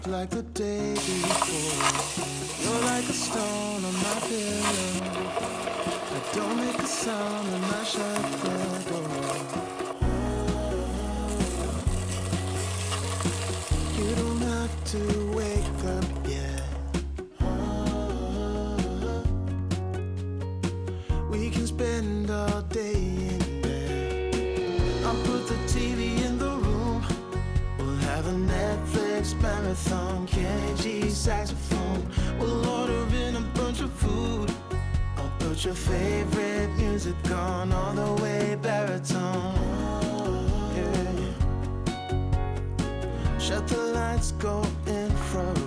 like the day before. You're like a stone on my pillow. I don't make a sound when I shut the door. You don't have to wake up yet. We can spend all day in bed. I'll put the TV in the room. We'll have a Netflix marathon. Kenny G saxophone. We'll order in a bunch of food. I'll put your favorite music on all the way baritone. Yeah. Shut the lights, go infrared.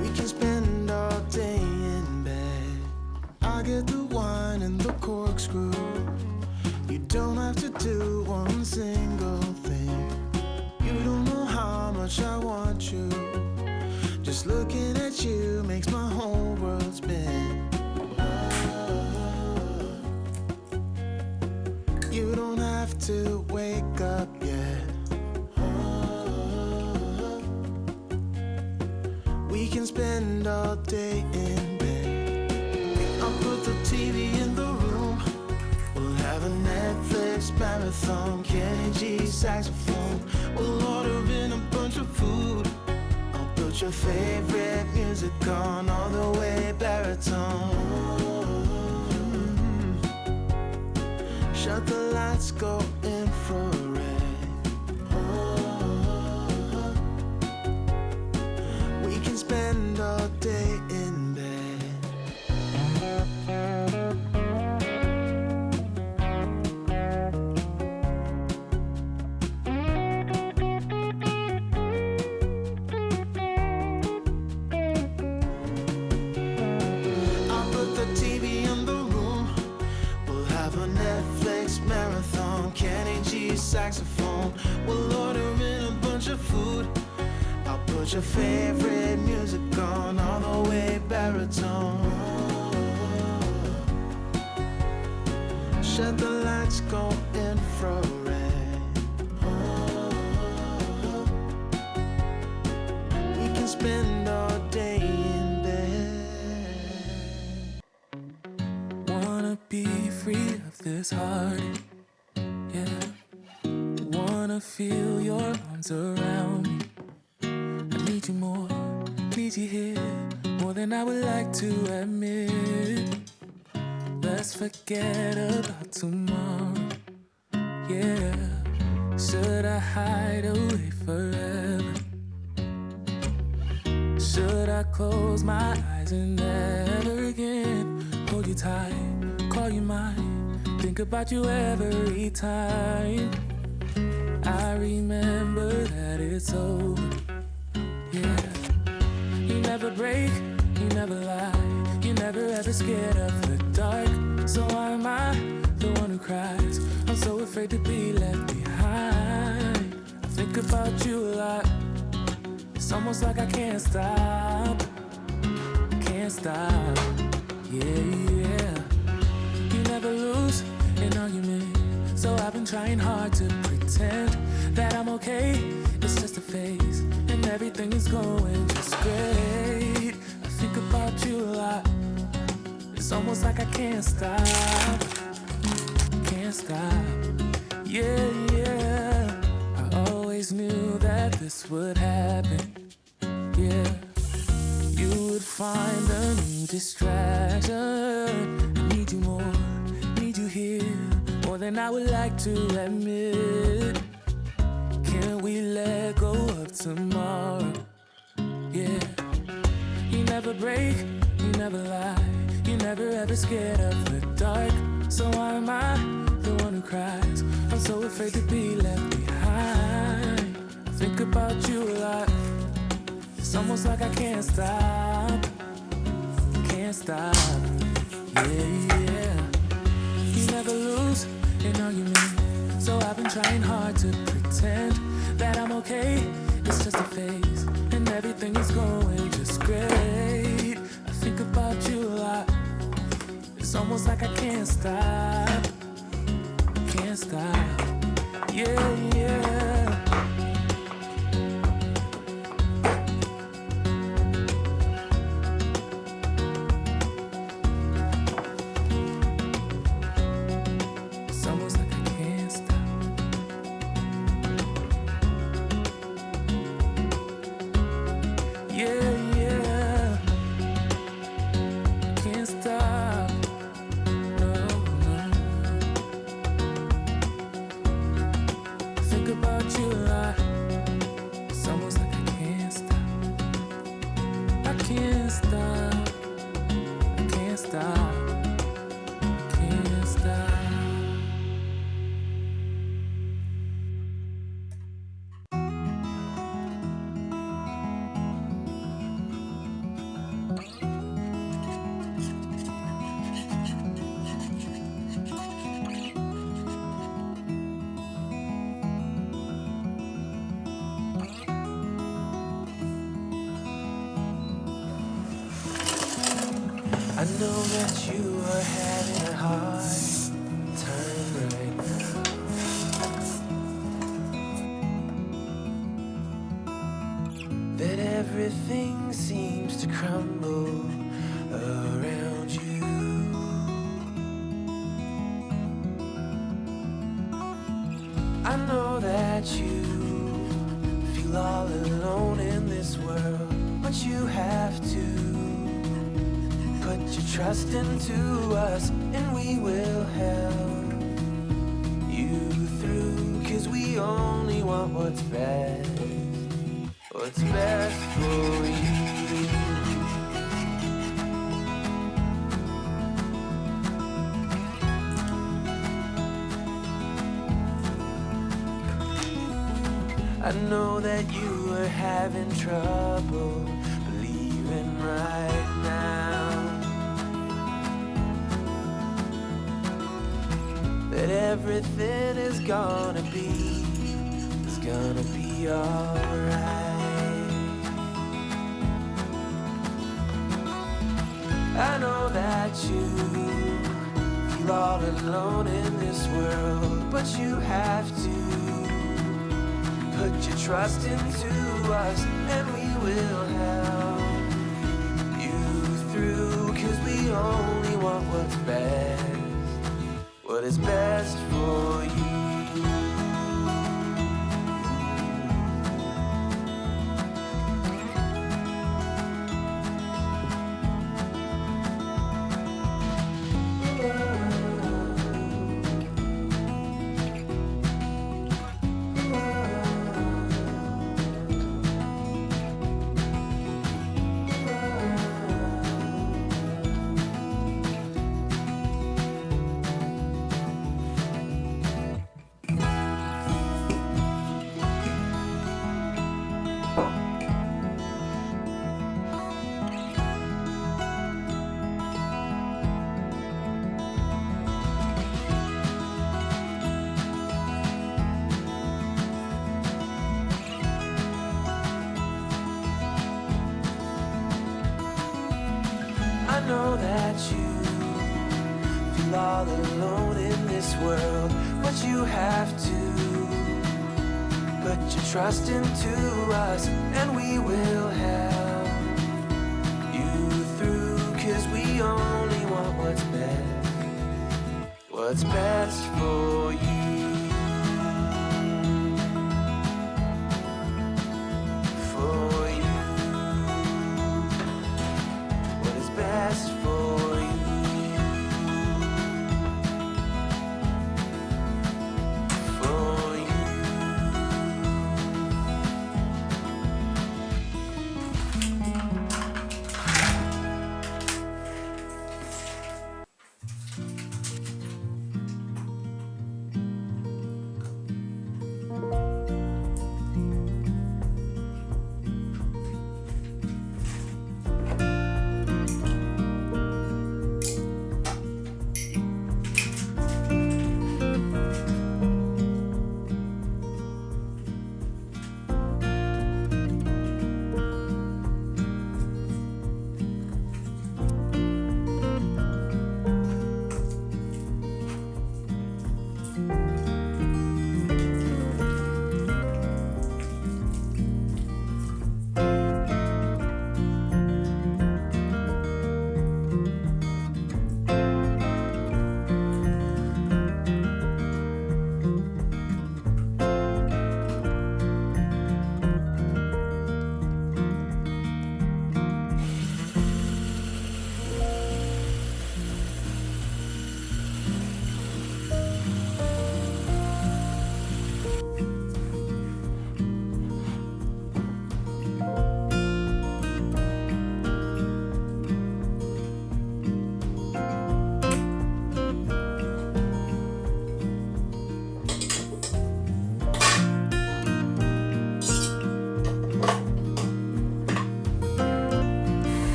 We can spend all day in bed. I'll get the wine and the corkscrew. You don't have to do one single thing. You don't know how much I want you. Just looking at you makes my whole world spin. You don't have to wake up yet. We can spend all day in bed. I'll put the TV in the room. We'll have a Netflix marathon. Kenny G saxophone. We'll order in a bunch of food. I'll put your favorite music on all the way baritone. Shut the lights, go infrared. We can spend all day in bed. I'll put the TV in the room. We'll have a Netflix marathon. Kenny G saxophone. We'll order in a bunch of food. I'll put your favorite music on all the way baritone. Shut the lights, go infrared. We can spend all day in bed. Wanna be free of this heart, yeah. Wanna feel your arms around me. I need you more, need you here, more than I would like to admit. Let's forget about tomorrow, yeah. Should I hide away forever? Should I close my eyes and never again hold you tight, call you mine, think about you every time? I remember that it's over, yeah. You never break, you never lie, you never ever scared of the dark. So why am I the one who cries? I'm so afraid to be left behind. I think about you a lot. It's almost like I can't stop, yeah, yeah. You never lose an argument, so I've been trying hard to pretend that I'm okay. It's just a phase, and everything is going just great. I think about you a lot. It's almost like I can't stop, yeah, yeah. I always knew that this would happen, yeah. You would find a new distraction. I need you more, need you here, more than I would like to admit. Can we let go of tomorrow, yeah. You never break, you never lie, you never ever scared of the dark. So why am I the one who cries? I'm so afraid to be left behind. I think about you a lot. It's almost like I can't stop, yeah, yeah. You never lose an argument, so I've been trying hard to pretend that I'm okay. It's just a phase, and everything is going just great. I think about you a lot. It's almost like I can't stop, Yeah, yeah. It's almost like I can't stop. Yeah, yeah. Can't stop. No, no. Think about you a lot. It's almost like I can't stop. I can't stop. I can't stop. Can't stop. I know that you are having a hard time right now. That everything seems to crumble around you. I know that you feel all alone in this world, but you have to put your trust into us, and we will help you through, 'cause we only want what's best for you. I know that you are having trouble believing right now that everything is gonna be alright. I know that you feel all alone in this world, but you have to put your trust into us, and we will help you through, 'cause we only want what is best for you. I know that you feel all alone in this world, but you have to put your trust into us, and we will help you through, 'cause we only want what's best for you.